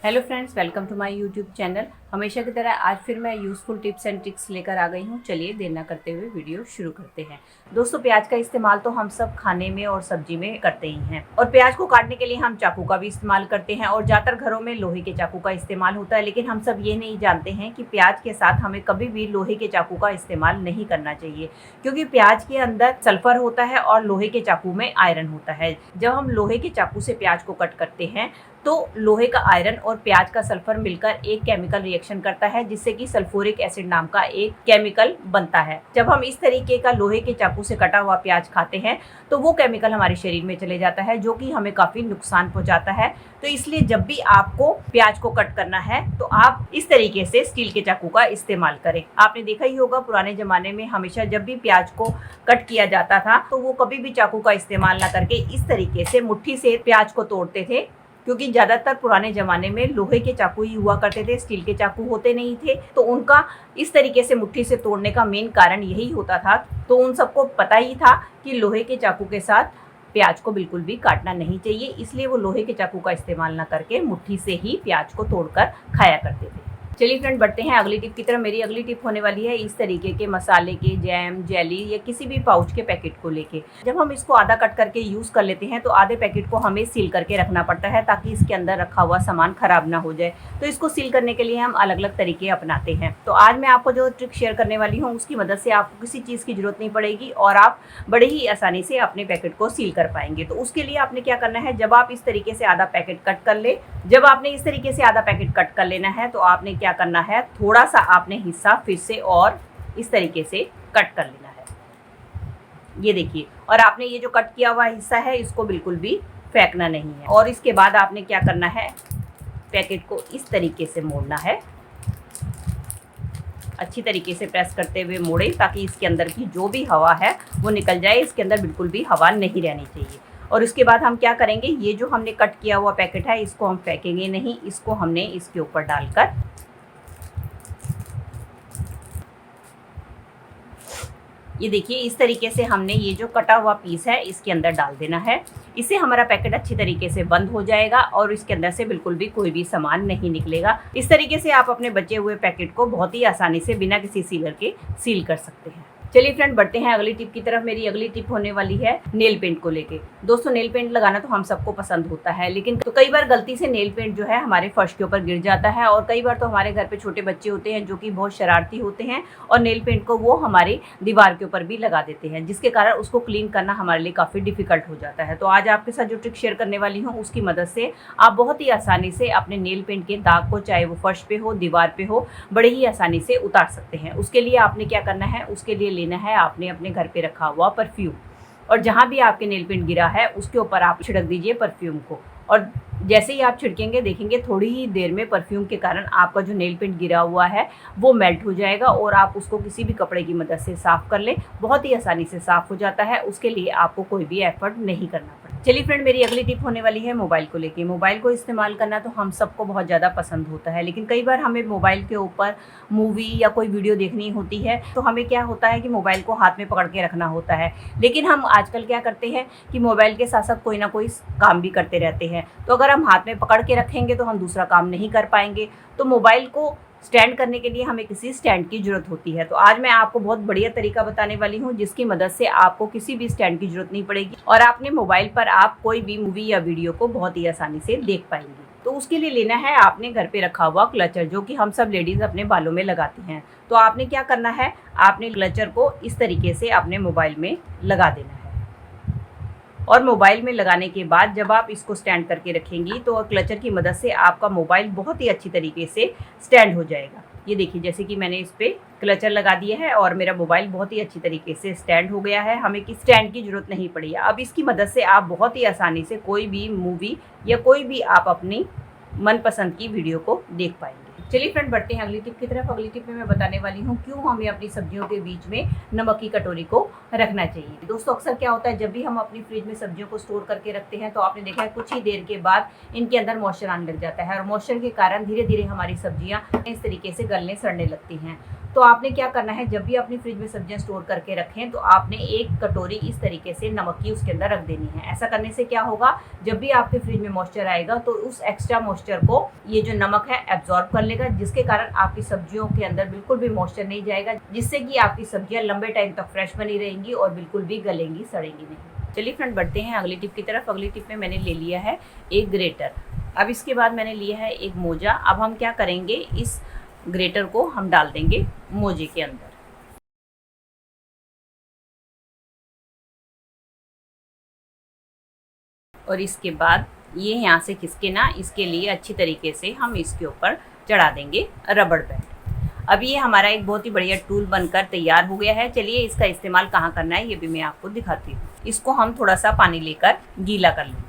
Hello friends, welcome to my YouTube channel. हमेशा की तरह आज फिर मैं यूज़फुल टिप्स एंड ट्रिक्स लेकर आ गई हूँ। चलिए देर ना करते हुए वीडियो शुरू करते हैं। दोस्तों, प्याज का इस्तेमाल तो हम सब खाने में और सब्जी में करते ही हैं और प्याज को काटने के लिए हम चाकू का भी इस्तेमाल करते हैं और ज़्यादातर घरों में लोहे के चाकू का इस्तेमाल होता है। लेकिन हम सब ये नहीं जानते हैं कि प्याज के साथ हमें कभी भी लोहे के चाकू का इस्तेमाल नहीं करना चाहिए, क्योंकि प्याज के अंदर सल्फर होता है और लोहे के चाकू में आयरन होता है। जब हम लोहे के चाकू से प्याज को कट करते हैं तो लोहे का आयरन और प्याज का सल्फर मिलकर एक केमिकल रिएक्शन करता है, जिससे कि सल्फ्यूरिक एसिड नाम का एक केमिकल बनता है। जब हम इस तरीके का लोहे के चाकू से कटा हुआ प्याज खाते हैं तो वो केमिकल हमारे शरीर में चले जाता है, जो कि हमें काफ़ी नुकसान पहुंचाता है। तो इसलिए जब भी आपको प्याज को कट करना है तो आप इस तरीके से स्टील के चाकू का इस्तेमाल करें। आपने देखा ही होगा, पुराने ज़माने में हमेशा जब भी प्याज को कट किया जाता था तो वो कभी भी चाकू का इस्तेमाल ना करके इस तरीके से मुट्ठी से प्याज को तोड़ते थे, क्योंकि ज़्यादातर पुराने ज़माने में लोहे के चाकू ही हुआ करते थे, स्टील के चाकू होते नहीं थे। तो उनका इस तरीके से मुट्ठी से तोड़ने का मेन कारण यही होता था। तो उन सबको पता ही था कि लोहे के चाकू के साथ प्याज को बिल्कुल भी काटना नहीं चाहिए, इसलिए वो लोहे के चाकू का इस्तेमाल ना करके मुट्ठी से ही प्याज को तोड़कर खाया करते थे। चलिए फ्रेंड, बढ़ते हैं अगली टिप की तरफ। मेरी अगली टिप होने वाली है इस तरीके के मसाले के, जैम, जेली या किसी भी पाउच के पैकेट को लेके। जब हम इसको आधा कट करके यूज़ कर लेते हैं तो आधे पैकेट को हमें सील करके रखना पड़ता है, ताकि इसके अंदर रखा हुआ सामान खराब ना हो जाए। तो इसको सील करने के लिए हम अलग अलग तरीके अपनाते हैं। तो आज मैं आपको जो ट्रिक शेयर करने वाली हूँ उसकी मदद से आपको किसी चीज़ की जरूरत नहीं पड़ेगी और आप बड़े ही आसानी से अपने पैकेट को सील कर पाएंगे। तो उसके लिए आपने क्या करना है, जब आप इस तरीके से आधा पैकेट कट कर ले, जब आपने इस तरीके से आधा पैकेट कट कर लेना है तो आपने क्या करना है, थोड़ा सा आपने हिस्सा फिर से और इस तरीके से कट कर लेना है। ये देखिए, और आपने ये जो कट किया हुआ हिस्सा है इसको बिल्कुल भी फेंकना नहीं है। और इसके बाद आपने क्या करना है, पैकेट को इस तरीके से मोड़ना है, अच्छी तरीके से प्रेस करते हुए मोड़े, ताकि इसके अंदर की जो भी हवा है वो निकल जाए। इसके अंदर बिल्कुल भी हवा नहीं रहनी चाहिए। और इसके बाद हम क्या करेंगे, ये जो हमने कट किया हुआ पैकेट है इसको हम फेंकेंगे नहीं, इसको हमने इसके ऊपर डालकर ये देखिए इस तरीके से हमने ये जो कटा हुआ पीस है इसके अंदर डाल देना है। इससे हमारा पैकेट अच्छी तरीके से बंद हो जाएगा और इसके अंदर से बिल्कुल भी कोई भी सामान नहीं निकलेगा। इस तरीके से आप अपने बचे हुए पैकेट को बहुत ही आसानी से बिना किसी सीलर के सील कर सकते हैं। चलिए फ्रेंड, बढ़ते हैं अगली टिप की तरफ। मेरी अगली टिप होने वाली है नेल पेंट को लेके। दोस्तों, नेल पेंट लगाना तो हम सबको पसंद होता है, लेकिन तो कई बार गलती से नेल पेंट जो है हमारे फर्श के ऊपर गिर जाता है। और कई बार तो हमारे घर पे छोटे बच्चे होते हैं जो कि बहुत शरारती होते हैं और नेल पेंट को वो हमारी दीवार के ऊपर भी लगा देते हैं, जिसके कारण उसको क्लीन करना हमारे लिए काफ़ी डिफिकल्ट हो जाता है। तो आज आपके साथ जो ट्रिक शेयर करने वाली हूँ उसकी मदद से आप बहुत ही आसानी से अपने नेल पेंट के दाग को, चाहे वो फर्श पे हो, दीवार पे हो, बड़े ही आसानी से उतार सकते हैं। उसके लिए आपने क्या करना है, उसके लिए लेना है आपने अपने घर पे रखा हुआ परफ्यूम, और जहाँ भी आपके नेल पेंट गिरा है उसके ऊपर आप छिड़क दीजिए परफ्यूम को। और जैसे ही आप छिड़केंगे देखेंगे थोड़ी ही देर में परफ्यूम के कारण आपका जो नेल पेंट गिरा हुआ है वो मेल्ट हो जाएगा और आप उसको किसी भी कपड़े की मदद से साफ़ कर लें, बहुत ही आसानी से साफ़ हो जाता है। उसके लिए आपको कोई भी एफर्ट नहीं करना पड़ता। चलिए फ्रेंड, मेरी अगली टिप होने वाली है मोबाइल को लेके। मोबाइल को इस्तेमाल करना तो हम सबको बहुत ज़्यादा पसंद होता है, लेकिन कई बार हमें मोबाइल के ऊपर मूवी या कोई वीडियो देखनी होती है तो हमें क्या होता है कि मोबाइल को हाथ में पकड़ के रखना होता है। लेकिन हम आजकल क्या करते हैं कि मोबाइल के साथ साथ कोई ना कोई काम भी करते रहते हैं। तो अगर हम हाथ में पकड़ के रखेंगे तो हम दूसरा काम नहीं कर पाएंगे। तो मोबाइल को स्टैंड करने के लिए हमें किसी स्टैंड की ज़रूरत होती है। तो आज मैं आपको बहुत बढ़िया तरीका बताने वाली हूँ, जिसकी मदद से आपको किसी भी स्टैंड की ज़रूरत नहीं पड़ेगी और आपने मोबाइल पर आप कोई भी मूवी या वीडियो को बहुत ही आसानी से देख पाएंगे। तो उसके लिए लेना है आपने घर पे रखा हुआ क्लचर, जो कि हम सब लेडीज़ अपने बालों में लगाती हैं। तो आपने क्या करना है, आपने क्लचर को इस तरीके से अपने मोबाइल में लगा देना है। और मोबाइल में लगाने के बाद जब आप इसको स्टैंड करके रखेंगी तो क्लचर की मदद से आपका मोबाइल बहुत ही अच्छी तरीके से स्टैंड हो जाएगा। ये देखिए, जैसे कि मैंने इस पर क्लचर लगा दिया है और मेरा मोबाइल बहुत ही अच्छी तरीके से स्टैंड हो गया है। हमें किसी स्टैंड की ज़रूरत नहीं पड़ी है। अब इसकी मदद से आप बहुत ही आसानी से कोई भी मूवी या कोई भी आप अपनी मनपसंद की वीडियो को देख पाएंगे। चलिए फ्रेंड, बढ़ते हैं अगली टिप की तरफ। अगली टिप में मैं बताने वाली हूँ क्यों हमें अपनी सब्जियों के बीच में नमक की कटोरी को रखना चाहिए। दोस्तों, अक्सर क्या होता है, जब भी हम अपनी फ्रिज में सब्जियों को स्टोर करके रखते हैं तो आपने देखा है कुछ ही देर के बाद इनके अंदर मॉइस्चर आने लग जाता है और मॉइस्चर के कारण धीरे धीरे हमारी सब्जियाँ इस तरीके से गलने सड़ने लगती हैं। तो आपने क्या करना है, जब भी अपनी फ्रिज में सब्जियां स्टोर करके रखें तो आपने एक कटोरी इस तरीके से नमक की उसके अंदर रख देनी है। ऐसा करने से क्या होगा, जब भी आपके फ्रिज में मॉइस्चर आएगा तो उस एक्स्ट्रा मॉइस्चर को ये जो नमक है एब्जॉर्ब कर लेगा, जिसके कारण आपकी सब्जियों के अंदर बिल्कुल भी मॉइस्चर नहीं जाएगा, जिससे कि आपकी सब्जियां लंबे टाइम तक फ्रेश बनी रहेंगी और बिल्कुल भी गलेंगी सड़ेंगी नहीं। चलिए फ्रेंड, बढ़ते हैं अगली टिप की तरफ। अगली टिप में मैंने ले लिया है एक ग्रेटर। अब इसके बाद मैंने लिया है एक मोजा। अब हम क्या करेंगे, इस ग्रेटर को हम डाल देंगे मोजे के अंदर। और इसके बाद ये यहाँ से खिसके ना, इसके लिए अच्छी तरीके से हम इसके ऊपर चढ़ा देंगे रबड़ बैंड। अब ये हमारा एक बहुत ही बढ़िया टूल बनकर तैयार हो गया है। चलिए इसका इस्तेमाल कहाँ करना है ये भी मैं आपको दिखाती हूँ। इसको हम थोड़ा सा पानी लेकर गीला कर लेंगे।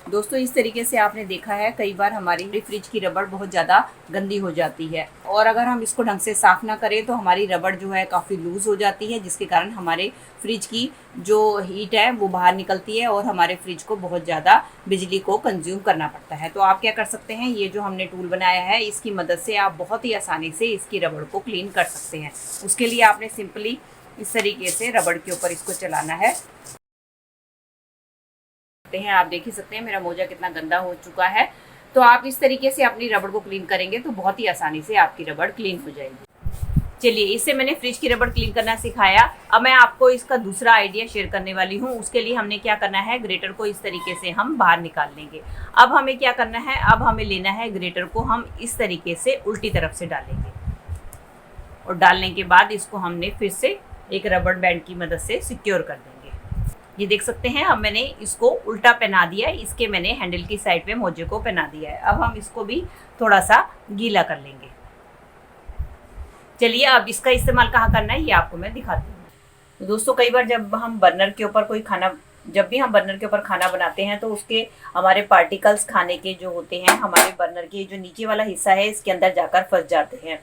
दोस्तों, इस तरीके से आपने देखा है कई बार हमारी फ्रिज की रबड़ बहुत ज़्यादा गंदी हो जाती है, और अगर हम इसको ढंग से साफ़ ना करें तो हमारी रबड़ जो है काफ़ी लूज़ हो जाती है, जिसके कारण हमारे फ्रिज की जो हीट है वो बाहर निकलती है और हमारे फ्रिज को बहुत ज़्यादा बिजली को कंज्यूम करना पड़ता है। तो आप क्या कर सकते हैं, ये जो हमने टूल बनाया है इसकी मदद से आप बहुत ही आसानी से इसकी रबड़ को क्लीन कर सकते हैं। उसके लिए आपने सिंपली इस तरीके से रबड़ के ऊपर इसको चलाना है। आप देख ही सकते हैं मेरा मोजा कितना गंदा हो चुका है। तो आप इस तरीके से अपनी रबड़ को क्लीन करेंगे तो बहुत ही आसानी से आपकी रबड़ क्लीन हो जाएगी। चलिए, इससे मैंने फ्रिज की रबड़ क्लीन करना सिखाया। अब मैं आपको इसका दूसरा आइडिया शेयर करने वाली हूँ। उसके लिए हमने क्या करना है, ग्रेटर को इस तरीके से हम बाहर निकाल लेंगे। अब हमें क्या करना है, अब हमें लेना है ग्रेटर को हम इस तरीके से उल्टी तरफ से डालेंगे, और डालने के बाद इसको हमने फिर से एक रबड़ बैंड की मदद से सिक्योर कर देंगे। ये देख सकते हैं, अब मैंने इसको उल्टा पहना दिया है, इसके मैंने हैंडल की साइड पे मोजे को पहना दिया है। अब हम इसको भी थोड़ा सा गीला कर लेंगे। चलिए, अब इसका इस्तेमाल कहाँ करना है ये आपको मैं दिखाती हूँ। तो दोस्तों, कई बार जब भी हम बर्नर के ऊपर खाना बनाते हैं तो उसके हमारे पार्टिकल्स खाने के जो होते हैं, हमारे बर्नर के जो नीचे वाला हिस्सा है इसके अंदर जाकर फंस जाते हैं।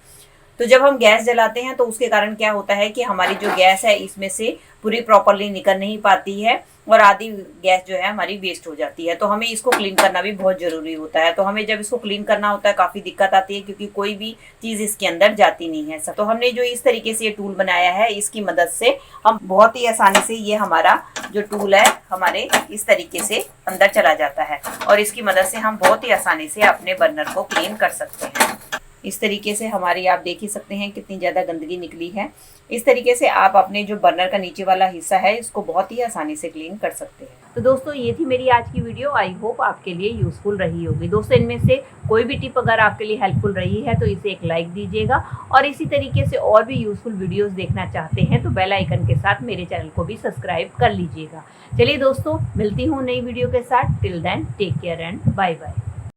तो जब हम गैस जलाते हैं तो उसके कारण क्या होता है कि हमारी जो गैस है इसमें से पूरी प्रॉपरली निकल नहीं पाती है, और आधी गैस जो है हमारी वेस्ट हो जाती है। तो हमें इसको क्लीन करना भी बहुत ज़रूरी होता है। तो हमें जब इसको क्लीन करना होता है काफ़ी दिक्कत आती है, क्योंकि कोई भी चीज़ इसके अंदर जाती नहीं है। तो हमने जो इस तरीके से ये टूल बनाया है, इसकी मदद से हम बहुत ही आसानी से, ये हमारा जो टूल है हमारे इस तरीके से अंदर चला जाता है, और इसकी मदद से हम बहुत ही आसानी से अपने बर्नर को क्लीन कर सकते हैं। इस तरीके से हमारी, आप देख ही सकते हैं कितनी ज़्यादा गंदगी निकली है। इस तरीके से आप अपने जो बर्नर का नीचे वाला हिस्सा है इसको बहुत ही आसानी से क्लीन कर सकते हैं। तो दोस्तों, ये थी मेरी आज की वीडियो। आई होप आपके लिए यूज़फुल रही होगी। दोस्तों, इनमें से कोई भी टिप अगर आपके लिए हेल्पफुल रही है तो इसे एक लाइक दीजिएगा, और इसी तरीके से और भी यूज़फुल वीडियोज़ देखना चाहते हैं तो बेल आइकन के साथ मेरे चैनल को भी सब्सक्राइब कर लीजिएगा। चलिए दोस्तों, मिलती हूँ नई वीडियो के साथ। Till then take care and bye bye.